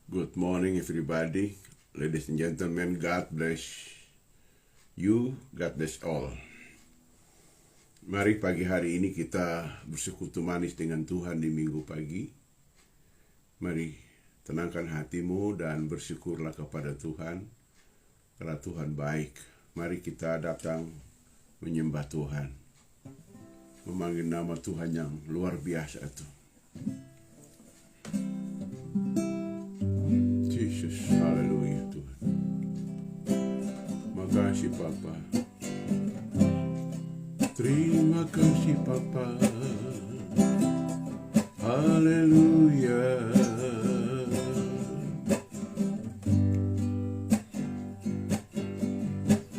Good morning everybody, ladies and gentlemen, God bless you, God bless all. Mari pagi hari ini kita bersekutu manis dengan Tuhan di minggu pagi. Mari tenangkan hatimu dan bersyukurlah kepada Tuhan, karena Tuhan baik. Mari kita datang menyembah Tuhan, memanggil nama Tuhan yang luar biasa itu. Yesus, haleluya Tuhan. Makasih Papa. Terima kasih Papa. Haleluya.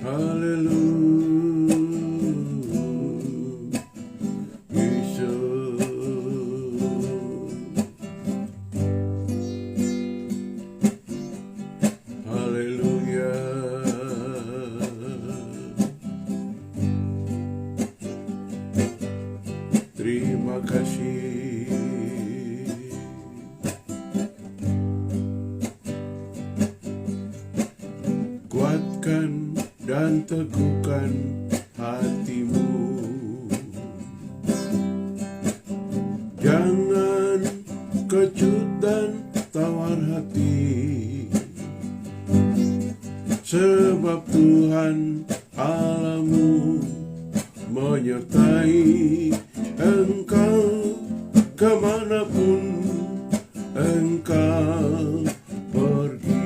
Haleluya. Terima kasih. Kuatkan dan teguhkan hatimu. Jangan kecut dan tawar hati, sebab Tuhan Allahmu menyertai engkau kemanapun engkau pergi.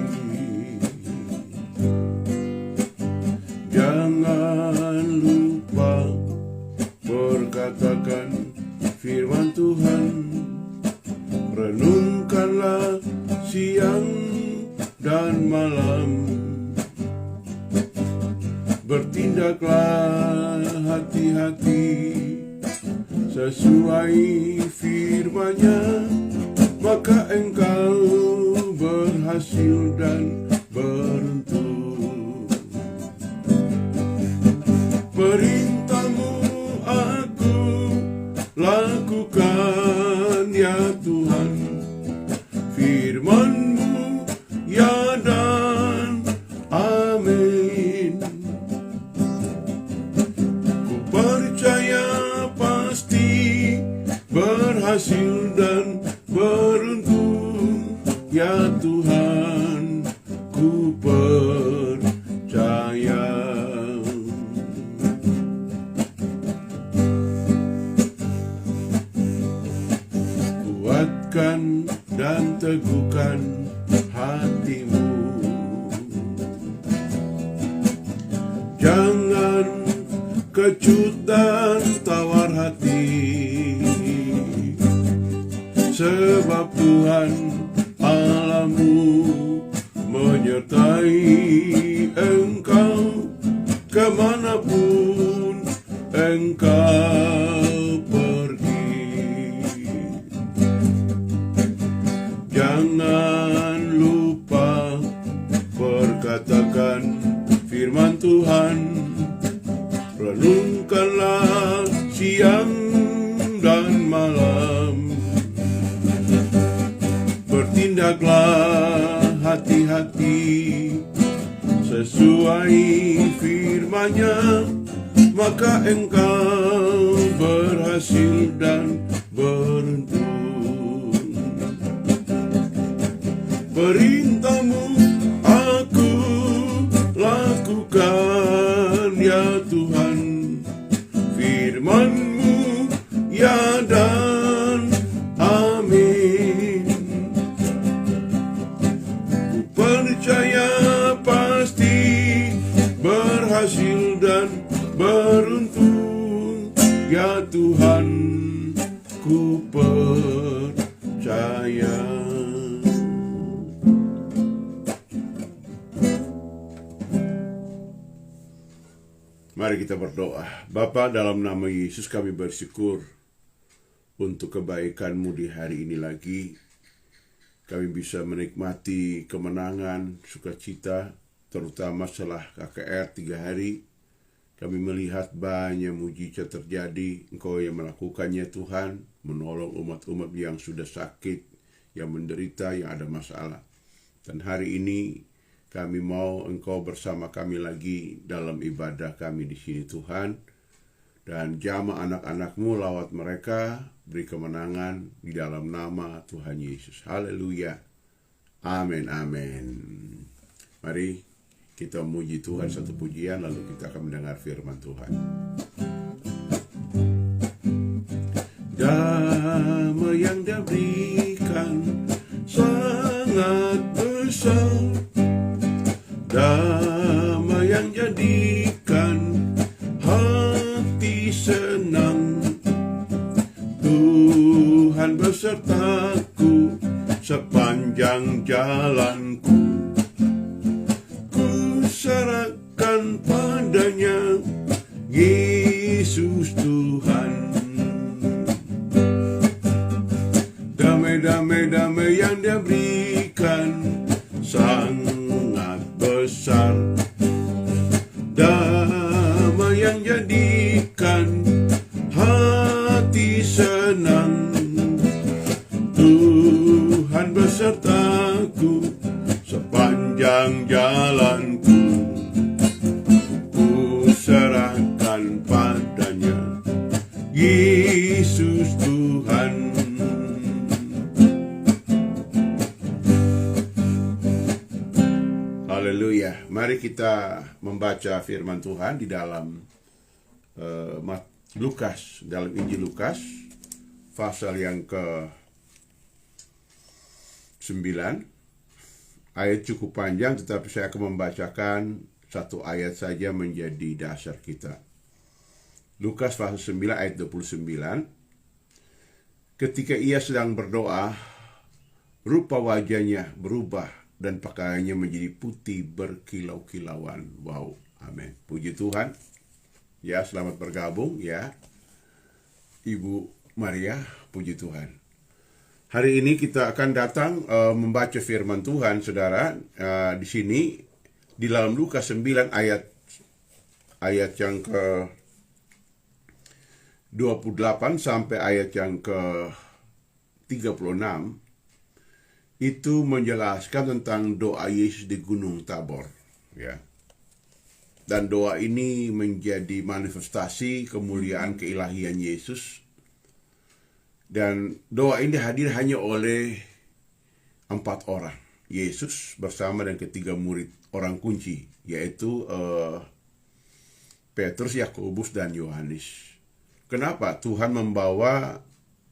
Jangan lupa perkatakan firman Tuhan, renungkanlah siang dan malam, bertindaklah hati-hati sesuai firman-Nya, maka engkau berhasil dan beruntung. Perintah-Mu aku lakukan ya Tuhan, firman-Mu ya dan amin. Ku percaya pasti berhasil dan beruntung ya Tuhan, ku percaya. Kuatkan dan teguhkan hatimu. Jangan kecut dan tawar hati, sebab Tuhan Allahmu menyertai engkau kemanapun engkau pergi. Jangan lupa perkatakan firman Tuhan, renungkanlah siang dan malam, bertindaklah hati-hati sesuai firman-Nya, maka engkau berhasil dan beruntung. Perintah-Mu aku lakukan ya Tuhan, firman-Mu ya dan amin. Ku percaya pasti berhasil dan beruntung ya Tuhan, ku percaya. Mari kita berdoa. Bapa, dalam nama Yesus kami bersyukur untuk kebaikan-Mu di hari ini lagi. Kami bisa menikmati kemenangan, sukacita, terutama setelah KKR 3 hari. Kami melihat banyak mujizat terjadi. Engkau yang melakukannya Tuhan, menolong umat-umat yang sudah sakit, yang menderita, yang ada masalah. Dan hari ini kami mau Engkau bersama kami lagi dalam ibadah kami di sini Tuhan. Dan jamah anak-anak-Mu lawat mereka, beri kemenangan di dalam nama Tuhan Yesus. Haleluya. Amin, amin. Mari kita memuji Tuhan satu pujian, lalu kita akan mendengar firman Tuhan. Damai yang Dia berikan sangat besar, damai yang jadikan hati senang. Tuhan besertaku sepanjang jalanku, ku serahkan padanya Yesus Tuhan. Damai yang Dia berikan sangat besar, damai yang jadikan hati senang. Tuhan besertaku sepanjang jalanku, ku serahkan padanya Yesus Tuhan. Haleluya. Mari kita membaca firman Tuhan di dalam Lukas, dalam Injil Lukas, pasal yang ke-9. Ayat cukup panjang, tetapi saya akan membacakan satu ayat saja menjadi dasar kita. Lukas pasal 9 ayat 29. Ketika ia sedang berdoa, rupa wajahnya berubah dan pakaiannya menjadi putih berkilau-kilauan. Wow, amin. Puji Tuhan. Ya, selamat bergabung ya, Ibu Maria, puji Tuhan. Hari ini kita akan datang membaca firman Tuhan, saudara. Di sini di dalam Lukas 9 ayat yang ke 28 sampai ayat yang ke 36 itu menjelaskan tentang doa Yesus di Gunung Tabor, ya. Dan doa ini menjadi manifestasi kemuliaan keilahian Yesus. Dan doa ini hadir hanya oleh 4 orang. Yesus bersama dan ketiga murid orang kunci, yaitu Petrus, Yakobus, dan Yohanes. Kenapa Tuhan membawa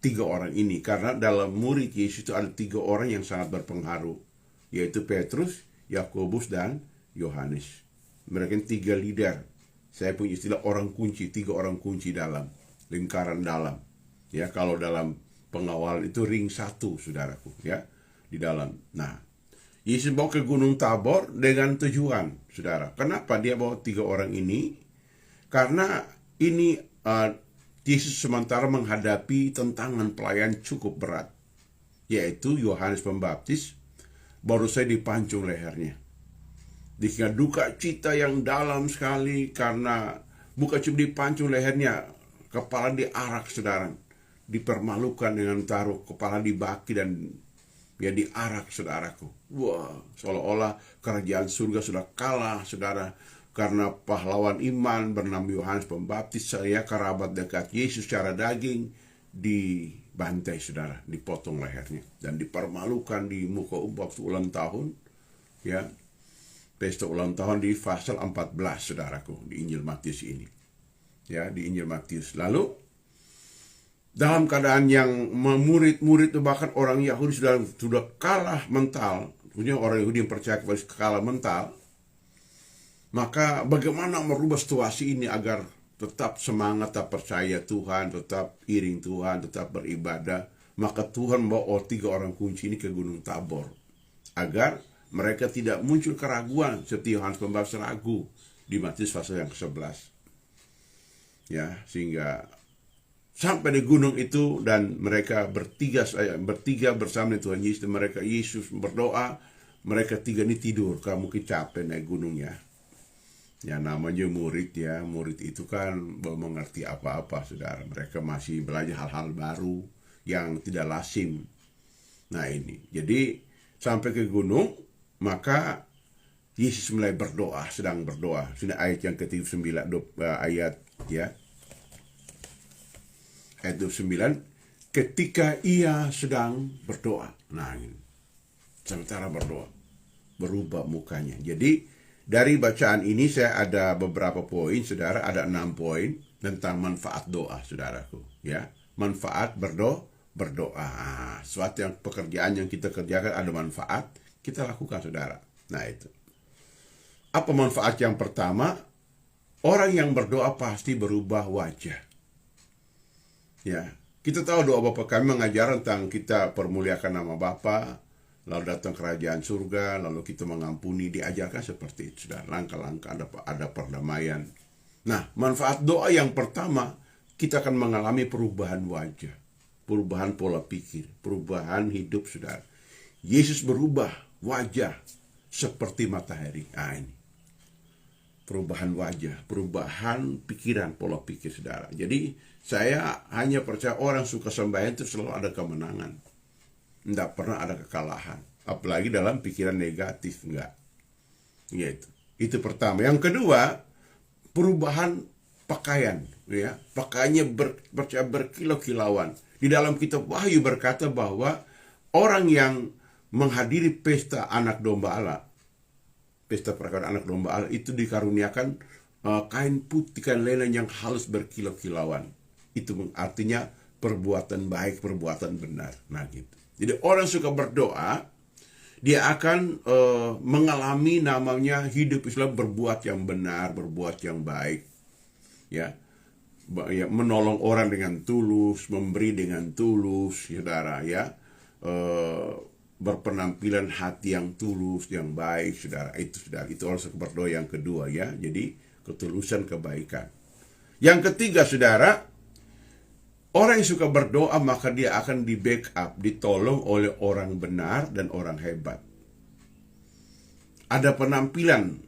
3 orang ini? Karena dalam murid Yesus itu ada 3 orang yang sangat berpengaruh, yaitu Petrus, Yakobus, dan Yohanes. Mereka 3 leader. Saya punya istilah orang kunci, 3 orang kunci dalam lingkaran dalam. Ya, kalau dalam pengawalan itu ring 1, saudaraku, ya, di dalam. Nah, Yesus bawa ke Gunung Tabor dengan tujuan, saudara. Kenapa dia bawa 3 orang ini? Karena ini Yesus sementara menghadapi tantangan pelayan cukup berat, yaitu Yohanes Pembaptis baru saja dipancung lehernya. Dengan duka cita yang dalam sekali, karena bukan cuma dipancung lehernya, kepala diarak, saudara. Dipermalukan dengan taruh kepala di baki dan ya diarak, saudaraku. Wah, seolah-olah kerajaan surga sudah kalah, saudara. Karena pahlawan iman bernama Yohanes Pembaptis, saya kerabat dekat Yesus secara daging, dibantai, saudara, dipotong lehernya dan dipermalukan di muka umum waktu ulang tahun, ya, pesta ulang tahun di pasal 14, saudaraku, di Injil Matius ini, ya, di Injil Matius. Lalu dalam keadaan yang murid-murid bahkan orang Yahudi sudah kalah mental, punya orang Yahudi yang percaya kepada kalah mental. Maka bagaimana merubah situasi ini agar tetap semangat, tetap percaya Tuhan, tetap iring Tuhan, tetap beribadah. Maka Tuhan membawa 3 orang kunci ini ke Gunung Tabor, agar mereka tidak muncul keraguan seperti Yohanes Pembaptis ragu di Matius pasal yang ke-11. Ya, sehingga sampai di gunung itu dan mereka bertiga bersama dengan Tuhan Yesus, dan Yesus berdoa, mereka 3 ini tidur karena mungkin capek naik gunungnya. Ya, namanya murid, ya, murid itu kan belum mengerti apa-apa, saudara. Mereka masih belajar hal-hal baru yang tidak lazim. Nah ini, jadi sampai ke gunung, maka Yesus mulai berdoa, sedang berdoa. Sini ayat yang ke-9, ayat 29, ketika ia sedang berdoa. Nah, ini. Sementara berdoa, berubah mukanya. Jadi dari bacaan ini saya ada beberapa poin, saudara, ada 6 poin tentang manfaat doa, saudaraku. Ya, manfaat berdoa. Suatu yang pekerjaan yang kita kerjakan ada manfaat, kita lakukan, saudara. Nah, itu. Apa manfaat yang pertama? Orang yang berdoa pasti berubah wajah. Ya, kita tahu doa Bapa kami mengajar tentang kita permuliakan nama Bapa, lalu datang kerajaan surga, lalu kita mengampuni, diajarkan seperti itu. Sudah langkah-langkah ada perdamaian. Nah, manfaat doa yang pertama, kita akan mengalami perubahan wajah, perubahan pola pikir, perubahan hidup, saudara. Yesus berubah wajah seperti matahari. Nah, ini perubahan wajah, perubahan pikiran, pola pikir, saudara. Jadi saya hanya percaya orang suka sembahyang itu selalu ada kemenangan, tidak pernah ada kekalahan, apalagi dalam pikiran negatif, enggak. Gitu. Itu pertama. Yang kedua, perubahan pakaian, ya. Pakaiannya berkilau-kilauan. Di dalam kitab Wahyu berkata bahwa orang yang menghadiri pesta anak domba Allah, pesta perkawinan anak domba Allah, itu dikaruniakan kain putih, kain linen yang halus berkilau-kilauan. Itu artinya perbuatan baik, perbuatan benar. Nah, gitu. Jadi orang suka berdoa, dia akan mengalami namanya hidup Islam, berbuat yang benar, berbuat yang baik, ya, menolong orang dengan tulus, memberi dengan tulus, saudara, ya, berpenampilan hati yang tulus, yang baik, saudara. Itu orang suka berdoa yang kedua, ya. Jadi ketulusan, kebaikan. Yang ketiga, saudara, orang yang suka berdoa maka dia akan di backup, ditolong oleh orang benar dan orang hebat. Ada penampilan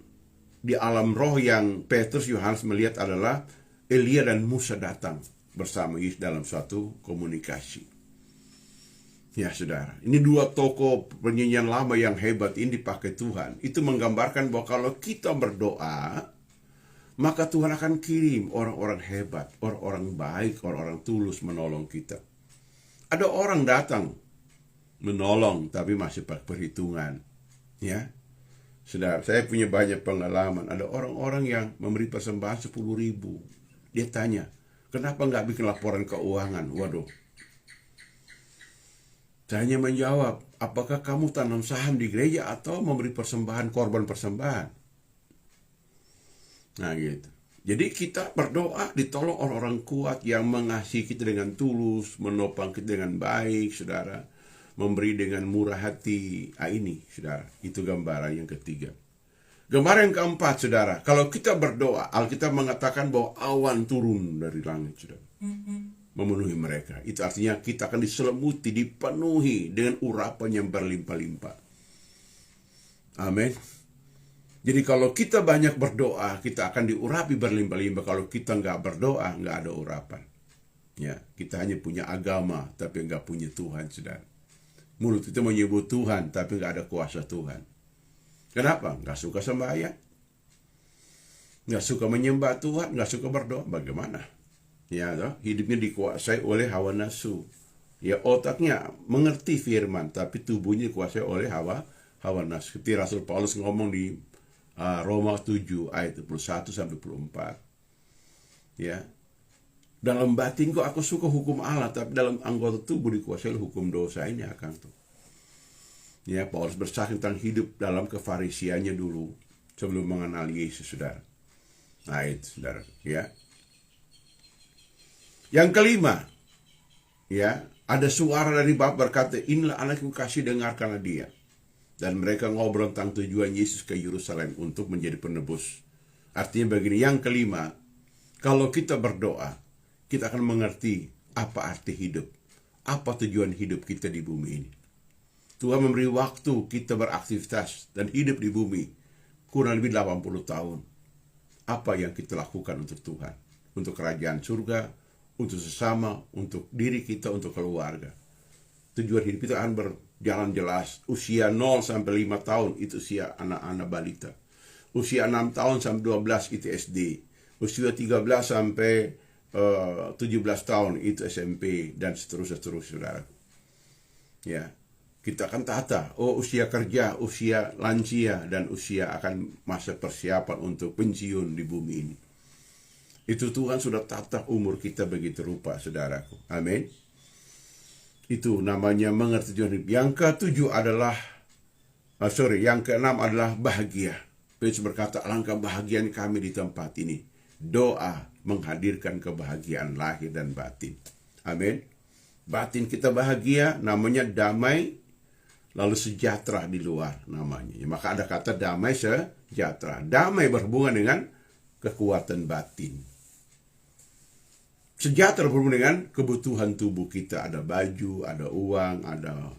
di alam roh yang Petrus Yohanes melihat adalah Elia dan Musa datang bersama Yesus dalam suatu komunikasi. Ya, saudara, ini dua tokoh penyanyian lama yang hebat ini dipakai Tuhan. Itu menggambarkan bahwa kalau kita berdoa, maka Tuhan akan kirim orang-orang hebat, orang-orang baik, orang-orang tulus menolong kita. Ada orang datang menolong tapi masih pakai perhitungan. Ya, saudara, saya punya banyak pengalaman. Ada orang-orang yang memberi persembahan 10.000. Dia tanya, kenapa nggak bikin laporan keuangan? Waduh. Saya hanya menjawab, apakah kamu tanam saham di gereja atau memberi persembahan, korban persembahan? Nah, gitu. Jadi kita berdoa ditolong orang-orang kuat yang mengasihi kita dengan tulus, menopang kita dengan baik, saudara. Memberi dengan murah hati. Ini, saudara, itu gambaran yang ketiga. Gambaran yang keempat, saudara, kalau kita berdoa, Alkitab mengatakan bahwa awan turun dari langit, saudara, memenuhi mereka. Itu artinya kita akan diselimuti, dipenuhi dengan urapan yang berlimpah-limpah. Amin. Jadi kalau kita banyak berdoa, kita akan diurapi berlimpah-limpah. Kalau kita nggak berdoa, nggak ada urapan. Ya, kita hanya punya agama, tapi nggak punya Tuhan, saudara. Mulut kita menyebut Tuhan, tapi nggak ada kuasa Tuhan. Kenapa? Nggak suka sembahyang, nggak suka menyembah Tuhan, nggak suka berdoa. Bagaimana? Ya, hidupnya dikuasai oleh hawa nafsu. Ya, otaknya mengerti firman, tapi tubuhnya dikuasai oleh hawa nafsu. Seperti Rasul Paulus ngomong di Roma 7 ayat 21-24. Ya, dalam batinku aku suka hukum Allah, tapi dalam anggota tubuh dikuasai oleh hukum dosa. Ini akan tuh. Ya, Paulus bersaksi tentang hidup dalam kefarisiannya dulu sebelum mengenal Yesus, saudara. Nah, itu, saudara, ya. Yang kelima, ya, ada suara dari Bapa berkata, inilah anakku kasih, dengarkanlah dia. Dan mereka ngobrol tentang tujuan Yesus ke Yerusalem untuk menjadi penebus. Artinya begini, yang kelima, kalau kita berdoa, kita akan mengerti apa arti hidup, apa tujuan hidup kita di bumi ini. Tuhan memberi waktu kita beraktivitas dan hidup di bumi kurang lebih 80 tahun. Apa yang kita lakukan untuk Tuhan, untuk kerajaan surga, untuk sesama, untuk diri kita, untuk keluarga. Tujuan hidup kita akan jalan jelas. Usia 0 sampai 5 tahun itu usia anak-anak balita. Usia 6 tahun sampai 12 itu SD. Usia 13 sampai 17 tahun itu SMP dan seterusnya, saudara. Ya, kita akan tata. Usia kerja, usia lansia, dan usia akan masa persiapan untuk pensiun di bumi ini. Itu Tuhan sudah tata umur kita begitu rupa, saudaraku. Amin. Itu namanya mengerti tujuan hidup. Yang ketujuh adalah, yang keenam adalah bahagia. Petrus berkata, alangkah bahagian kami di tempat ini. Doa menghadirkan kebahagiaan lahir dan batin. Amin. Batin kita bahagia, namanya damai, lalu sejahtera di luar namanya. Maka ada kata damai sejahtera. Damai berhubungan dengan kekuatan batin. Sejahtera berhubungan dengan kebutuhan tubuh kita. Ada baju, ada uang, ada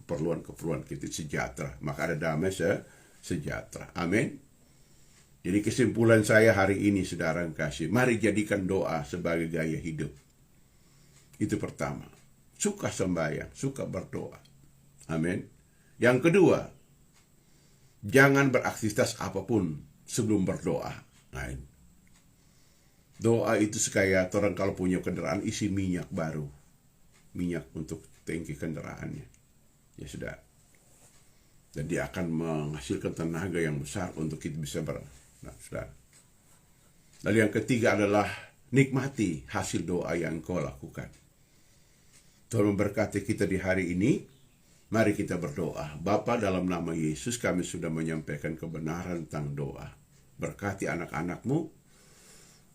keperluan kita sejahtera. Maka ada damai sejahtera. Amin. Jadi kesimpulan saya hari ini, saudara yang kasih, mari jadikan doa sebagai gaya hidup. Itu pertama. Suka sembahyang, suka berdoa. Amin. Yang kedua, jangan beraktivitas apapun sebelum berdoa. Nah, doa itu kayak orang kalau punya kendaraan isi minyak baru. Minyak untuk tangki kendaraannya. Ya sudah. Dan dia akan menghasilkan tenaga yang besar untuk kita bisa sudah. Lalu yang ketiga adalah nikmati hasil doa yang kau lakukan. Tuhan memberkati kita di hari ini. Mari kita berdoa. Bapa, dalam nama Yesus kami sudah menyampaikan kebenaran tentang doa. Berkati anak-anak-Mu.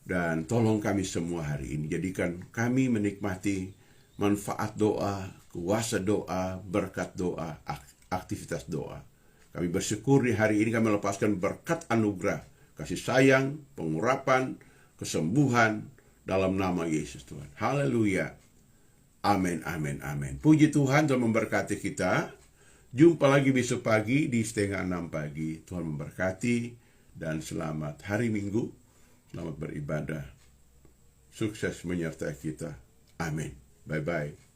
Dan tolong kami semua hari ini. Jadikan kami menikmati manfaat doa, kuasa doa, berkat doa, aktivitas doa. Kami bersyukur di hari ini kami melepaskan berkat anugerah, kasih sayang, pengurapan, kesembuhan dalam nama Yesus Tuhan. Haleluya. Amin, amin, amin. Puji Tuhan, Tuhan memberkati kita. Jumpa lagi besok pagi di 5:30 pagi. Tuhan memberkati dan selamat hari Minggu. Selamat beribadah. Sukses menyertai kita. Amin. Bye-bye.